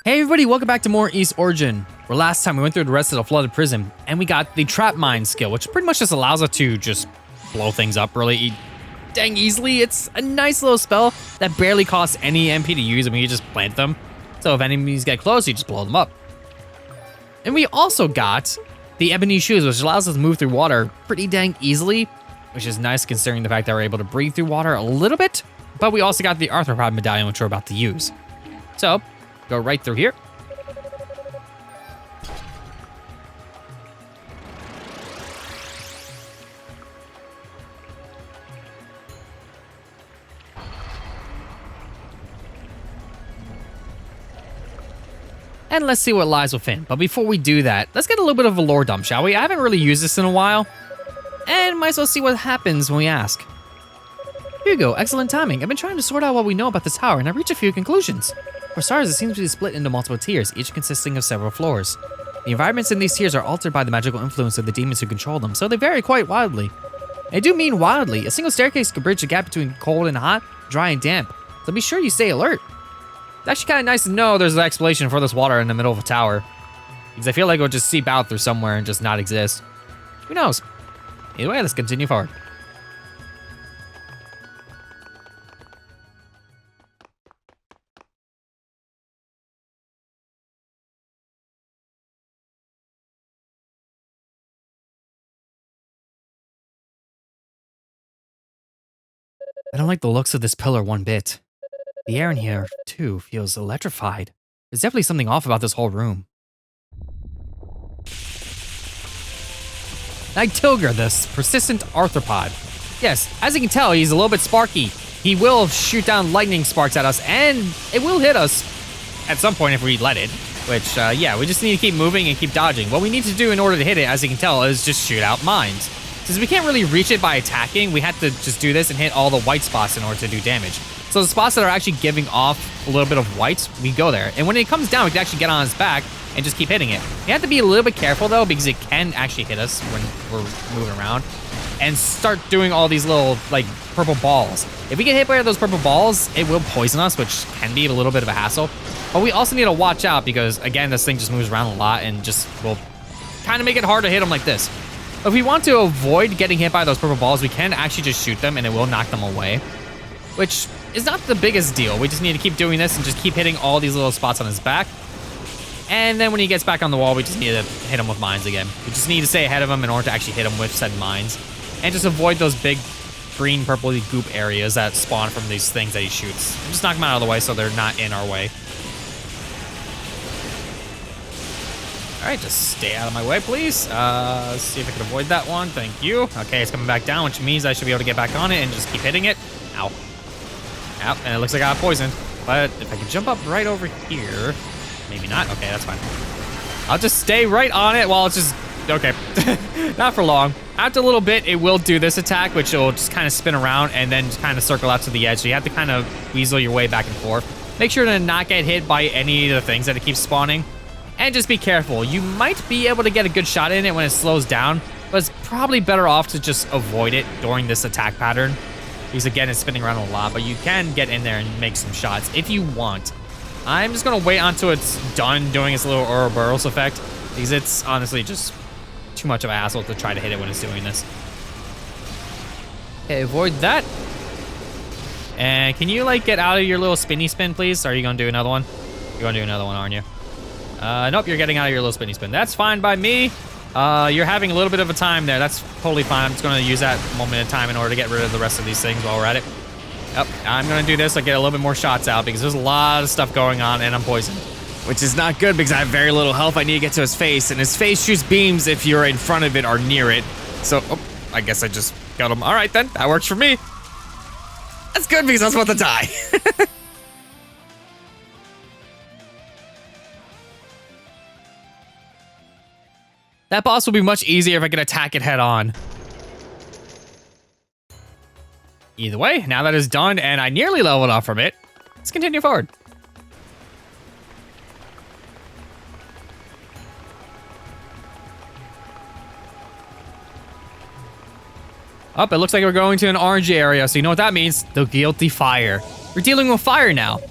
Hey everybody, welcome back to more East Origin, where last time we went through the rest of the flooded prison, and we got the trap mine skill, which pretty much just allows us to just blow things up really dang easily. It's a nice little spell that barely costs any MP to use, and we just plant them. So if enemies get close, you just blow them up. And we also got the ebony shoes, which allows us to move through water pretty dang easily, which is nice considering the fact that we're able to breathe through water a little bit. But we also got the arthropod medallion, which we're about to use. So, go right through here. And let's see what lies within. But before we do that, let's get a little bit of a lore dump, shall we? I haven't really used this in a while. And might as well see what happens when we ask. Here you go, excellent timing. I've been trying to sort out what we know about the tower, and I've reached a few conclusions. For stars, it seems to be split into multiple tiers, each consisting of several floors. The environments in these tiers are altered by the magical influence of the demons who control them, so they vary quite wildly. I do mean wildly. A single staircase could bridge the gap between cold and hot, dry and damp, so be sure you stay alert. It's actually kind of nice to know there's an explanation for this water in the middle of a tower, because I feel like it would just seep out through somewhere and just not exist. Who knows? Either way, let's continue forward. I don't like the looks of this pillar one bit. The air in here, too, feels electrified. There's definitely something off about this whole room. Nightilger, this persistent arthropod. Yes, as you can tell, he's a little bit sparky. He will shoot down lightning sparks at us, and it will hit us at some point if we let it. Which, yeah, we just need to keep moving and keep dodging. What we need to do in order to hit it, as you can tell, is just shoot out mines. Since we can't really reach it by attacking, we have to just do this and hit all the white spots in order to do damage. So the spots that are actually giving off a little bit of white, we go there. And when it comes down, we can actually get on its back and just keep hitting it. You have to be a little bit careful though, because it can actually hit us when we're moving around. And start doing all these little, like, purple balls. If we get hit by those purple balls, it will poison us, which can be a little bit of a hassle. But we also need to watch out because, again, this thing just moves around a lot and just will kind of make it hard to hit them like this. If we want to avoid getting hit by those purple balls, we can actually just shoot them and it will knock them away, which is not the biggest deal. We just need to keep doing this and just keep hitting all these little spots on his back. And then when he gets back on the wall, we just need to hit him with mines again. We just need to stay ahead of him in order to actually hit him with said mines. And just avoid those big green, purpley goop areas that spawn from these things that he shoots. And just knock them out of the way so they're not in our way. All right, just stay out of my way, please. Let's see if I can avoid that one. Thank you. Okay, it's coming back down, which means I should be able to get back on it and just keep hitting it. Ow. Ow, and it looks like I got poisoned. But if I could jump up right over here, maybe not. Okay, that's fine. I'll just stay right on it while it's just, okay. Not for long. After a little bit, it will do this attack, which will just kind of spin around and then just kind of circle out to the edge. So you have to kind of weasel your way back and forth. Make sure to not get hit by any of the things that it keeps spawning. And just be careful. You might be able to get a good shot in it when it slows down, but it's probably better off to just avoid it during this attack pattern. Because again, it's spinning around a lot, but you can get in there and make some shots if you want. I'm just gonna wait until it's done doing its little Ouroboros effect, because it's honestly just too much of a hassle to try to hit it when it's doing this. Okay, avoid that. And can you like get out of your little spinny spin, please? Or are you gonna do another one? You're gonna do another one, aren't you? Nope, you're getting out of your little spinny spin. That's fine by me. You're having a little bit of a time there. That's totally fine. I'm just going to use that moment of time in order to get rid of the rest of these things while we're at it. Yep, I'm going to do this. I'll get a little bit more shots out because there's a lot of stuff going on and I'm poisoned. Which is not good because I have very little health. I need to get to his face, and his face shoots beams if you're in front of it or near it. So, oh, I guess I just got him. All right, then. That works for me. That's good because I was about to die. That boss will be much easier if I can attack it head on. Either way, now that it's done and I nearly leveled up from it, let's continue forward. Oh, it looks like we're going to an orange area, so you know what that means. The guilty fire. We're dealing with fire now.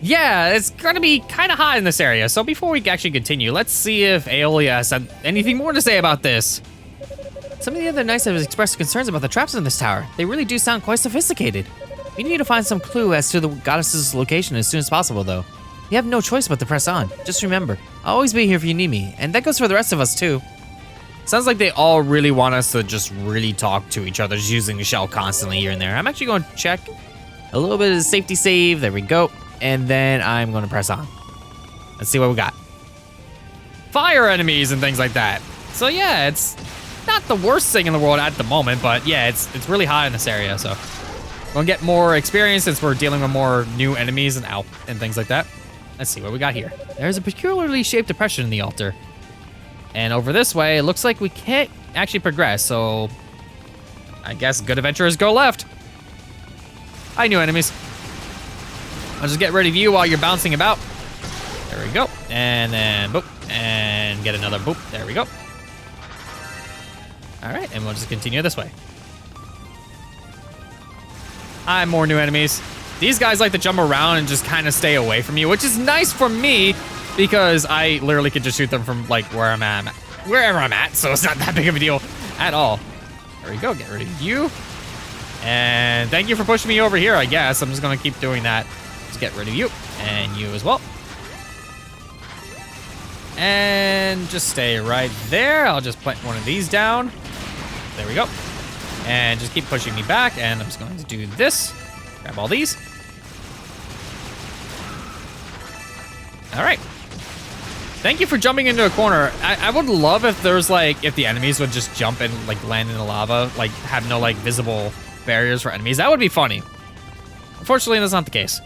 Yeah, it's gonna be kind of hot in this area. So before we actually continue, let's see if Aeolia has anything more to say about this. Some of the other knights have expressed concerns about the traps in this tower. They really do sound quite sophisticated. We need to find some clue as to the goddess's location as soon as possible, though. You have no choice but to press on. Just remember, I'll always be here if you need me, and that goes for the rest of us, too. Sounds like they all really want us to just really talk to each other, just using the shell constantly here and there. I'm actually going to check a little bit of safety save. There we go. And then I'm going to press on. Let's see what we got. Fire enemies and things like that. So yeah, it's not the worst thing in the world at the moment, but yeah, it's really hot in this area, so we'll get more experience since we're dealing with more new enemies and things like that. Let's see what we got here. There's a peculiarly shaped depression in the altar. And over this way, it looks like we can't actually progress, so I guess good adventurers go left. Hi, new enemies. I'll just get rid of you while you're bouncing about. There we go. And then boop. And get another boop. There we go. All right, and we'll just continue this way. Hi, more new enemies. These guys like to jump around and just kind of stay away from you, which is nice for me because I literally could just shoot them from like wherever I'm at, so it's not that big of a deal at all. There we go, get rid of you. And thank you for pushing me over here, I guess. I'm just gonna keep doing that. Just get rid of you, and you as well. And just stay right there. I'll just put one of these down. There we go. And just keep pushing me back, and I'm just going to do this. Grab all these. All right. Thank you for jumping into a corner. I would love if there's like, if the enemies would just jump and like land in the lava, like have no like visible barriers for enemies. That would be funny. Unfortunately, that's not the case.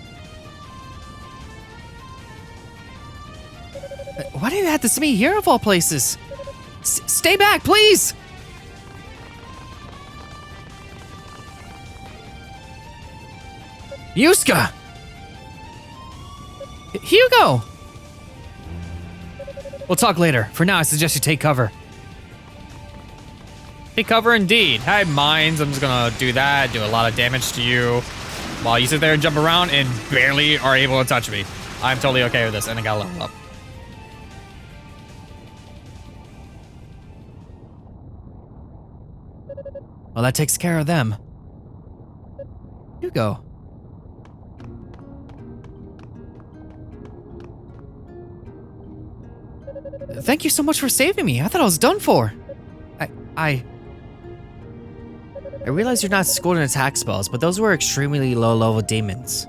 Why do you have to see me here of all places? Stay back, please! Yuska! Hugo! We'll talk later. For now, I suggest you take cover. Take cover indeed. I have mines. I'm just gonna do that, do a lot of damage to you while you sit there and jump around and barely are able to touch me. I'm totally okay with this, and I got a level up. Well, that takes care of them. Hugo. Thank you so much for saving me. I thought I was done for. I realize you're not schooled in attack spells, but those were extremely low-level demons.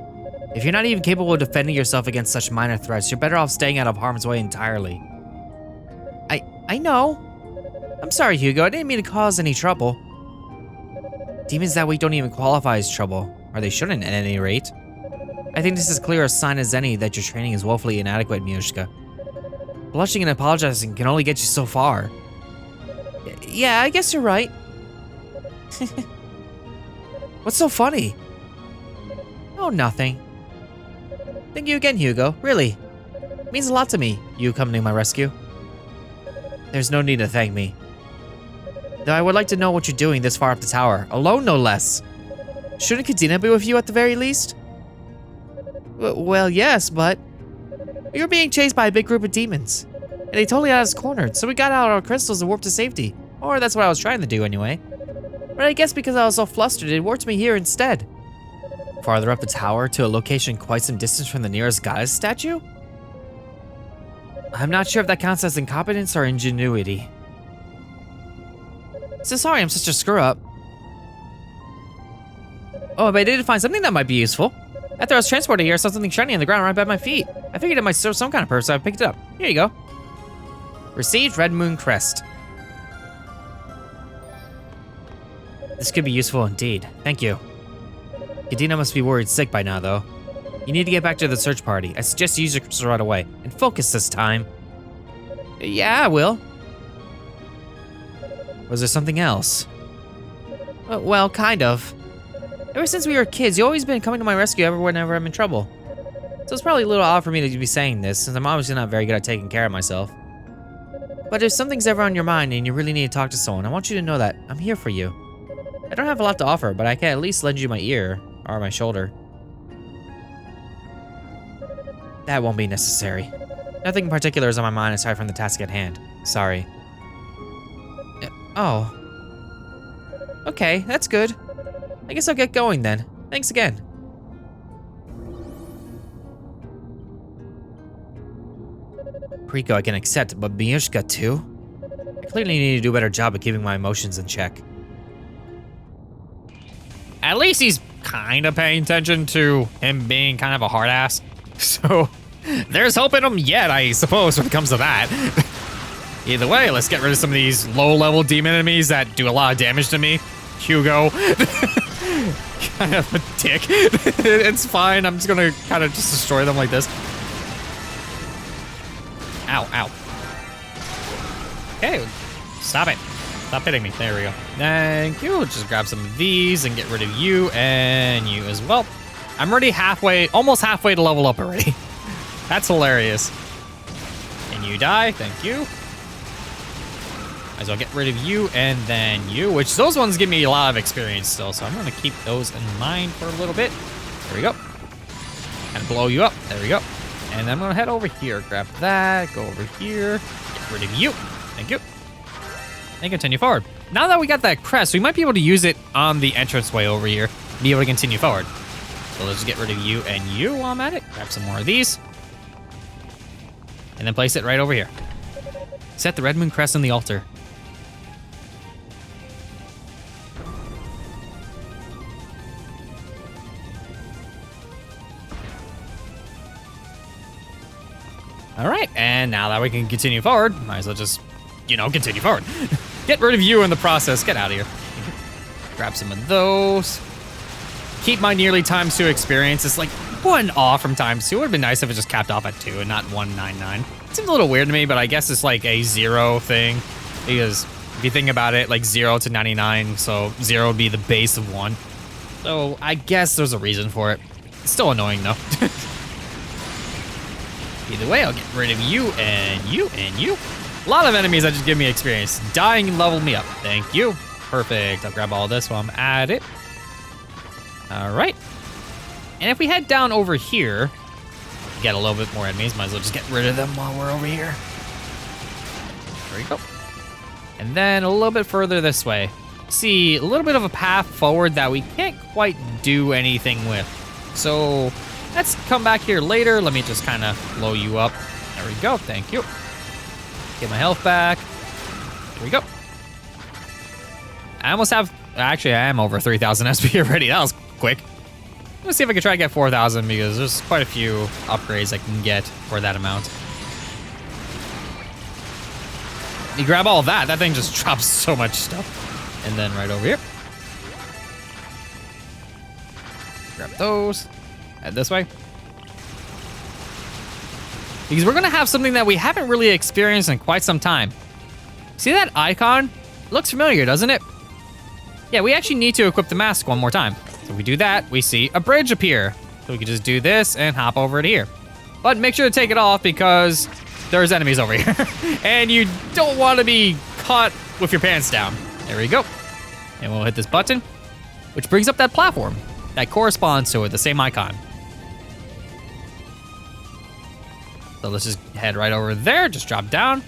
If you're not even capable of defending yourself against such minor threats, you're better off staying out of harm's way entirely. I know. I'm sorry, Hugo. I didn't mean to cause any trouble. Demons that weak don't even qualify as trouble, or they shouldn't at any rate. I think this is as clear a sign as any that your training is woefully inadequate, Miushka. Blushing and apologizing can only get you so far. Yeah, I guess you're right. What's so funny? Oh, nothing. Thank you again, Hugo. Really. It means a lot to me, you coming to my rescue. There's no need to thank me. Though I would like to know what you're doing this far up the tower. Alone, no less. Shouldn't Kadena be with you at the very least? Well, yes, but... We were being chased by a big group of demons. And they totally had us cornered, so we got out our crystals and warped to safety. Or that's what I was trying to do anyway. But I guess because I was so flustered, it warped me here instead. Farther up the tower to a location quite some distance from the nearest goddess statue? I'm not sure if that counts as incompetence or ingenuity. So sorry I'm such a screw-up. Oh, but I did find something that might be useful. After I was transported here, I saw something shiny on the ground right by my feet. I figured it might serve some kind of purpose, so I picked it up. Here you go. Received Red Moon Crest. This could be useful indeed. Thank you. Kadena must be worried sick by now, though. You need to get back to the search party. I suggest you use your crystal right away. And focus this time. Yeah, I will. Was there something else? Well, kind of. Ever since we were kids, you've always been coming to my rescue whenever I'm in trouble. So it's probably a little odd for me to be saying this, since I'm obviously not very good at taking care of myself. But if something's ever on your mind and you really need to talk to someone, I want you to know that I'm here for you. I don't have a lot to offer, but I can at least lend you my ear, or my shoulder. That won't be necessary. Nothing in particular is on my mind aside from the task at hand. Sorry. Oh. Okay, that's good. I guess I'll get going then. Thanks again. Riko I can accept, but Miyushka too? I clearly need to do a better job of keeping my emotions in check. At least he's kind of paying attention to him being kind of a hard ass. So there's hope in him yet, I suppose, when it comes to that. Either way, let's get rid of some of these low-level demon enemies that do a lot of damage to me. Hugo. Kind of a dick. It's fine. I'm just gonna kind of just destroy them like this. Ow, ow. Okay, stop it. Stop hitting me. There we go. Thank you. Just grab some of these and get rid of you and you as well. I'm already halfway, almost halfway to level up already. That's hilarious. And you die. Thank you. Might as well get rid of you and then you, which those ones give me a lot of experience still, so I'm gonna keep those in mind for a little bit. There we go. And blow you up. There we go. And I'm gonna head over here, grab that, go over here, get rid of you. Thank you. And continue forward. Now that we got that crest, we might be able to use it on the entranceway over here, be able to continue forward. So let's get rid of you and you while I'm at it. Grab some more of these. And then place it right over here. Set the red moon crest on the altar. All right, and now that we can continue forward, might as well just, you know, continue forward. Get rid of you in the process. Get out of here. Grab some of those. Keep my nearly ×2 experience. It's like 1 off from ×2. It would have been nice if it just capped off at 2 and not 199. Seems a little weird to me, but I guess it's like a 0 thing. Because if you think about it, like 0 to 99, so 0 would be the base of 1. So I guess there's a reason for it. It's still annoying though. Either way, I'll get rid of you and you and you. A lot of enemies that just give me experience. Dying level me up. Thank you. Perfect. I'll grab all this while I'm at it. All right. And if we head down over here, get a little bit more enemies. Might as well just get rid of them while we're over here. There we go. And then a little bit further this way. See, a little bit of a path forward that we can't quite do anything with. So let's come back here later. Let me just kind of blow you up. There we go. Thank you. Get my health back. There we go. I almost have, actually I am over 3,000 SP already. That was quick. Let's see if I can try to get 4,000 because there's quite a few upgrades I can get for that amount. You grab all that, that thing just drops so much stuff. And then right over here. Grab those. Head this way. Because we're gonna have something that we haven't really experienced in quite some time. See that icon? Looks familiar, doesn't it? Yeah, we actually need to equip the mask one more time. So if we do that, we see a bridge appear. So we can just do this and hop over to here. But make sure to take it off because there's enemies over here. And you don't want to be caught with your pants down. There we go. And we'll hit this button, which brings up that platform that corresponds to it, the same icon. So let's just head right over there, just drop down.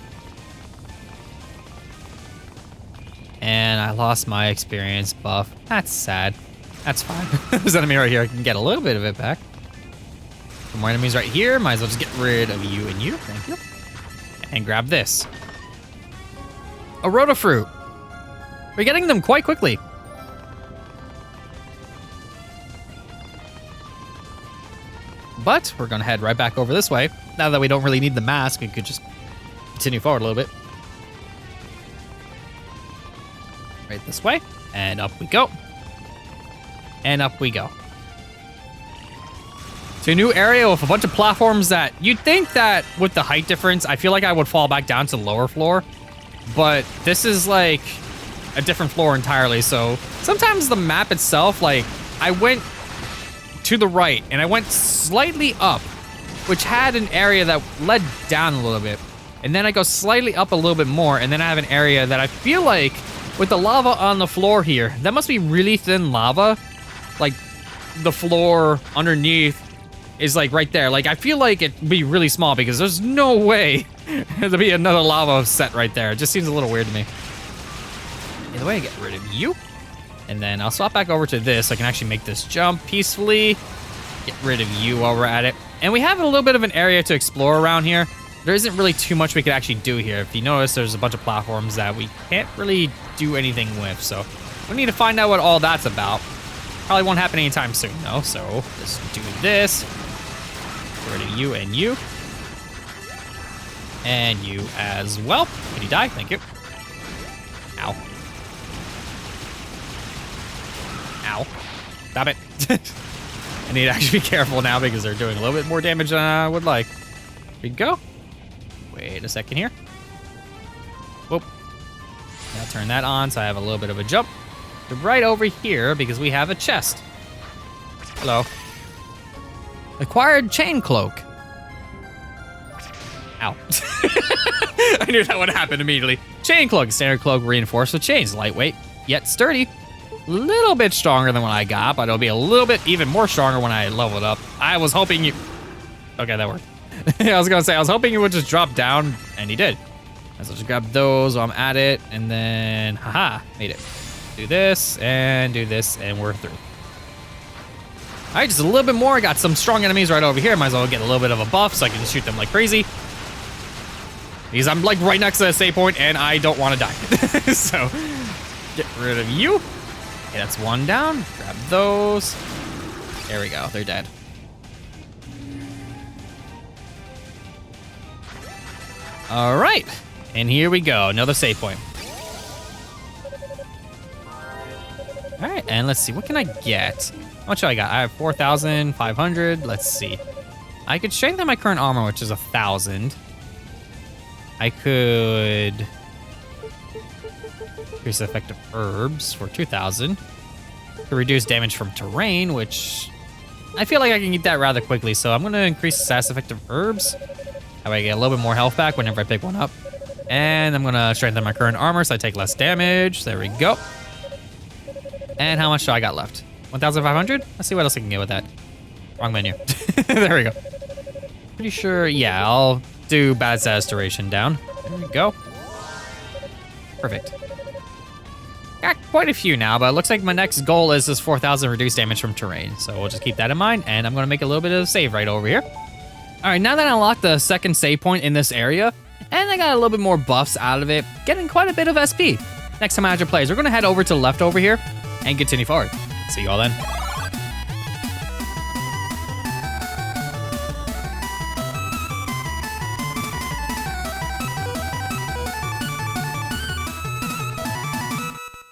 And I lost my experience buff. That's sad. That's fine. There's an enemy right here. I can get a little bit of it back. Some more enemies right here. Might as well just get rid of you and you. Thank you. And grab this. A Rotafruit. We're getting them quite quickly. But we're gonna head right back over this way. Now that we don't really need the mask, we could just continue forward a little bit. Right this way, and up we go. And up we go. To a new area with a bunch of platforms that you'd think that with the height difference, I feel like I would fall back down to the lower floor. But this is like a different floor entirely, so sometimes the map itself, like, I went to the right and I went slightly up, which had an area that led down a little bit. And then I go slightly up a little bit more, and then I have an area that I feel like, with the lava on the floor here, that must be really thin lava. Like, the floor underneath is like right there. Like I feel like it'd be really small because there's no way there'd be another lava set right there. It just seems a little weird to me. Either way, I get rid of you. And then I'll swap back over to this so I can actually make this jump peacefully. Get rid of you while we're at it. And we have a little bit of an area to explore around here. There isn't really too much we could actually do here. If you notice, there's a bunch of platforms that we can't really do anything with. So we need to find out what all that's about. Probably won't happen anytime soon, though. So just do this. Get rid of you and you. And you as well. Can you die? Thank you. Ow. Ow. Stop it. I need to actually be careful now because they're doing a little bit more damage than I would like. Here we go. Wait a second here. Whoop. Now turn that on so I have a little bit of a jump. Right over here because we have a chest. Hello. Acquired chain cloak. Ow. I knew that would happen immediately. Chain cloak. Standard cloak reinforced with chains. Lightweight, yet sturdy. Little bit stronger than what I got, but it'll be a little bit even more stronger when I level it up. I was hoping you... Okay, that worked. I was gonna say, I was hoping you would just drop down, and he did. So just grab those while I'm at it, and then, haha, made it. Do this, and we're through. All right, just a little bit more. I got some strong enemies right over here. Might as well get a little bit of a buff so I can just shoot them like crazy. Because I'm like right next to the save point, and I don't want to die. So, get rid of you. Okay, that's one down. Grab those. There we go, they're dead. All right, and here we go, another save point. All right, and let's see, what can I get? How much do I got? I have 4,500, let's see. I could strengthen my current armor, which is 1,000. I could increase the effect of herbs for 2,000. Could reduce damage from terrain, which I feel like I can get that rather quickly, so I'm gonna increase the status effect of herbs. That way I get a little bit more health back whenever I pick one up. And I'm gonna strengthen my current armor so I take less damage. There we go. And how much do I got left? 1,500? Let's see what else I can get with that. Wrong menu. There we go. Pretty sure, yeah, I'll do bad status duration down. There we go. Perfect. Got quite a few now, but it looks like my next goal is this 4,000 reduced damage from terrain. So we'll just keep that in mind, and I'm gonna make a little bit of a save right over here. All right, now that I unlocked the second save point in this area, and I got a little bit more buffs out of it, getting quite a bit of SP. Next time Azure plays, we're gonna head over to the left over here and continue forward. See you all then.